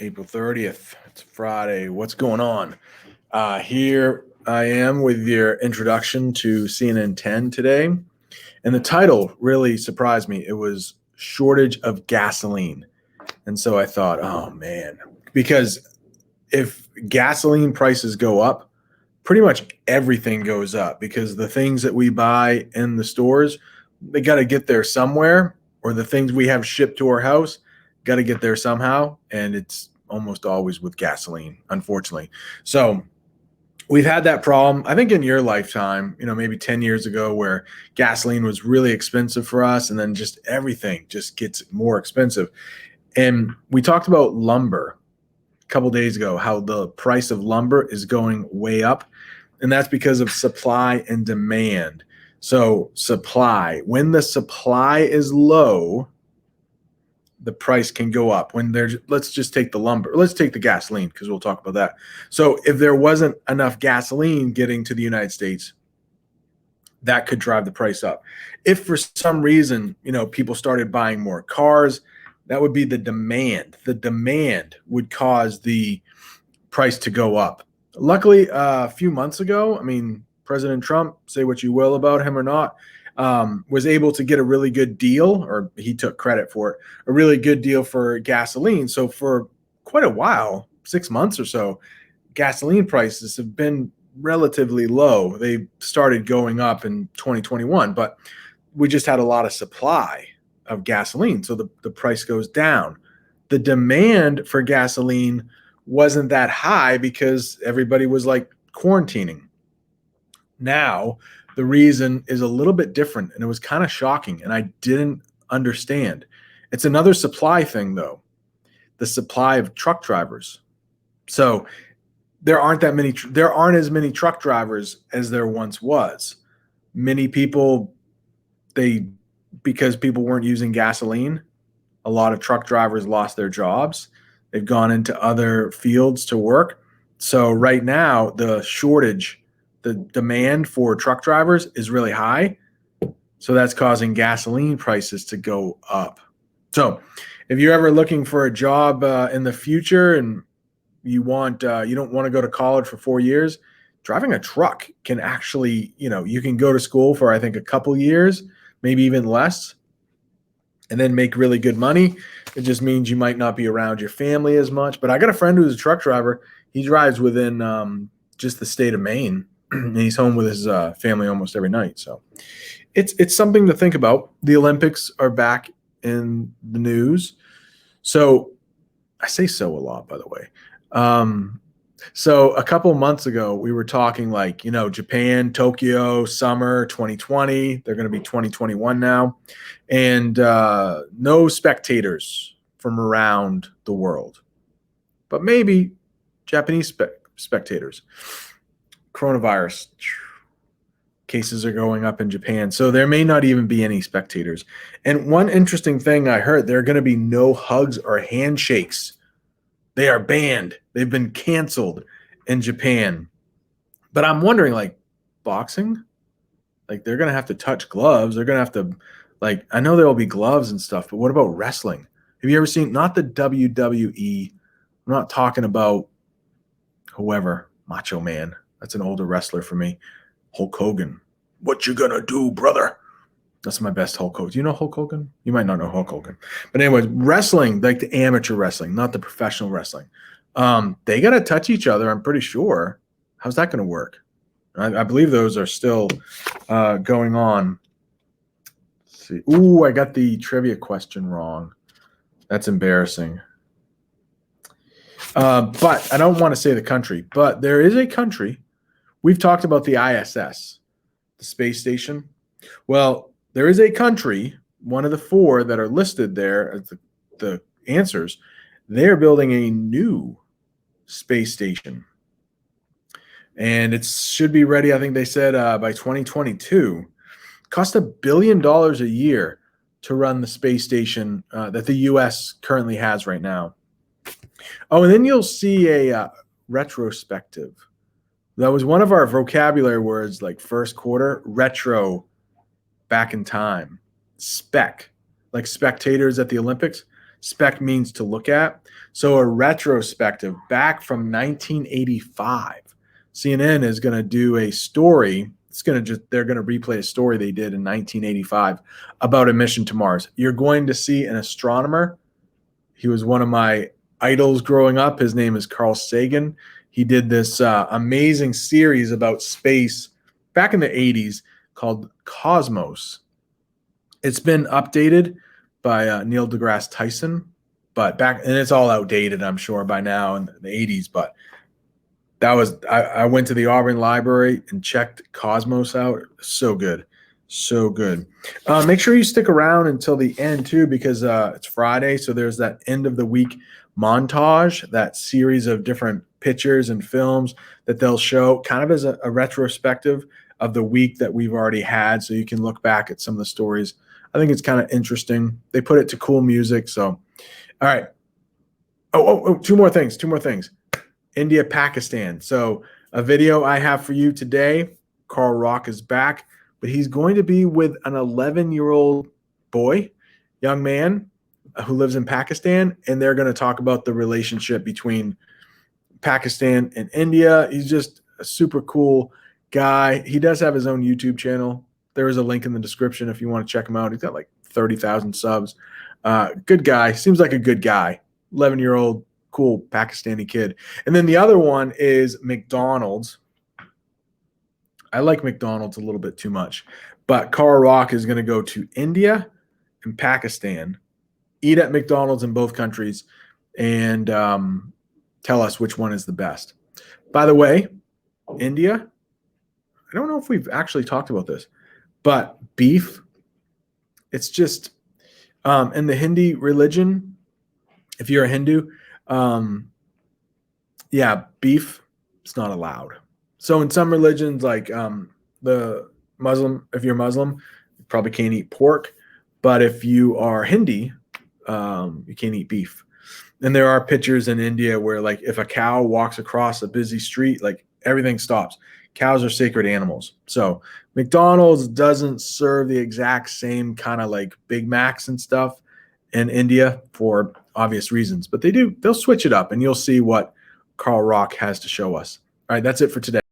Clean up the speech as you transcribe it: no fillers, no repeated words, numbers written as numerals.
April 30th. It's Friday. What's going on? Here I am with your introduction to CNN 10 today. And the title really surprised me. It was Shortage of Gasoline. And so I thought, oh man, because if gasoline prices go up, pretty much everything goes up because the things that we buy in the stores, they got to get there somewhere, or the things we have shipped to our house got to get there somehow. And it's almost always with gasoline, unfortunately. So we've had that problem, I think, in your lifetime, maybe 10 years ago, where gasoline was really expensive for us. And then just everything just gets more expensive. And we talked about lumber a couple days ago, how the price of lumber is going way up. And that's because of supply and demand. So supply, when the supply is low, the price can go up. When there's, let's just take the lumber, let's take the gasoline, because we'll talk about that. So if there wasn't enough gasoline getting to the United States, that could drive the price up. If for some reason, people started buying more cars, that would be the demand. The demand would cause the price to go up. Luckily, a few months ago, President Trump, say what you will about him or not, was able to get a really good deal, or he took credit for it, a really good deal for gasoline. So for quite a while, 6 months or so, gasoline prices have been relatively low. They started going up in 2021, but we just had a lot of supply of gasoline. So the price goes down. The demand for gasoline wasn't that high because everybody was like quarantining. Now, the reason is a little bit different, and it was kind of shocking, and I didn't understand. It's another supply thing, though, the supply of truck drivers. So there aren't as many truck drivers as there once was. Many people, because people weren't using gasoline, a lot of truck drivers lost their jobs. They've gone into other fields to work. So right now, the demand for truck drivers is really high. So that's causing gasoline prices to go up. So if you're ever looking for a job in the future and you don't want to go to college for 4 years, driving a truck can actually, you can go to school for, I think, a couple years, maybe even less, and then make really good money. It just means you might not be around your family as much. But I got a friend who's a truck driver. He drives within just the state of Maine, and he's home with his family almost every night. So it's something to think about. The Olympics are back in the news. So I say so a lot, by the way. So a couple months ago, we were talking Japan, Tokyo, summer 2020. They're going to be 2021 now. And no spectators from around the world, but maybe Japanese spectators. Coronavirus cases are going up in Japan. So there may not even be any spectators. And one interesting thing I heard, there are going to be no hugs or handshakes. They are banned. They've been canceled in Japan. But I'm wondering, boxing? They're going to have to touch gloves. They're going to have to, I know there will be gloves and stuff, but what about wrestling? Have you ever seen, not the WWE, I'm not talking about whoever, Macho Man. That's an older wrestler for me. Hulk Hogan. What you gonna do, brother? That's my best Hulk Hogan. Do you know Hulk Hogan? You might not know Hulk Hogan. But anyways, wrestling, like the amateur wrestling, not the professional wrestling. They got to touch each other, I'm pretty sure. How's that going to work? I believe those are still going on. Let's see. Ooh, I got the trivia question wrong. That's embarrassing. But I don't want to say the country. But there is a country. We've talked about the ISS, the space station. Well, there is a country, one of the 4 that are listed there as the answers. They're building a new space station. And it should be ready, I think they said, by 2022. Cost $1 billion a year to run the space station that the U.S. currently has right now. Oh, and then you'll see a retrospective. That was one of our vocabulary words, like first quarter, retro, back in time. Spec, like spectators at the Olympics. spec means to look at. So a retrospective back from 1985. CNN is going to do a story. They're going to replay a story they did in 1985 about a mission to Mars. You're going to see an astronomer. He was one of my idols growing up. His name is Carl Sagan. He did this amazing series about space back in the 80s called Cosmos. It's been updated by Neil deGrasse Tyson, and it's all outdated, I'm sure, by now in the 80s. But I went to the Auburn Library and checked Cosmos out. So good. So good. Make sure you stick around until the end, too, because it's Friday. So there's that end of the week montage, that series of different pictures and films that they'll show kind of as a retrospective of the week that we've already had. So you can look back at some of the stories. I think it's kind of interesting. They put it to cool music. So, all right. Two more things. India, Pakistan. So a video I have for you today, Carl Rock is back, but he's going to be with an 11-year-old young man who lives in Pakistan, and they're going to talk about the relationship between Pakistan and India. He's just a super cool guy. He does have his own YouTube channel. There is a link in the description if you want to check him out. He's got like 30,000 subs. Good guy. Seems like a good guy. 11-year-old, cool Pakistani kid. And then the other one is McDonald's. I like McDonald's a little bit too much. But Carl Rock is going to go to India and Pakistan, eat at McDonald's in both countries, and tell us which one is the best. By the way, India, I don't know if we've actually talked about this, but beef, it's just in the Hindi religion, if you're a Hindu, beef is not allowed. So in some religions, like the Muslim, if you're Muslim, you probably can't eat pork. But if you are Hindi, you can't eat beef. And there are pictures in India where, like, if a cow walks across a busy street, like, everything stops. Cows are sacred animals. So McDonald's doesn't serve the exact same kind of like Big Macs and stuff in India for obvious reasons, but they'll switch it up, and you'll see what Carl Rock has to show us. All right, that's it for today.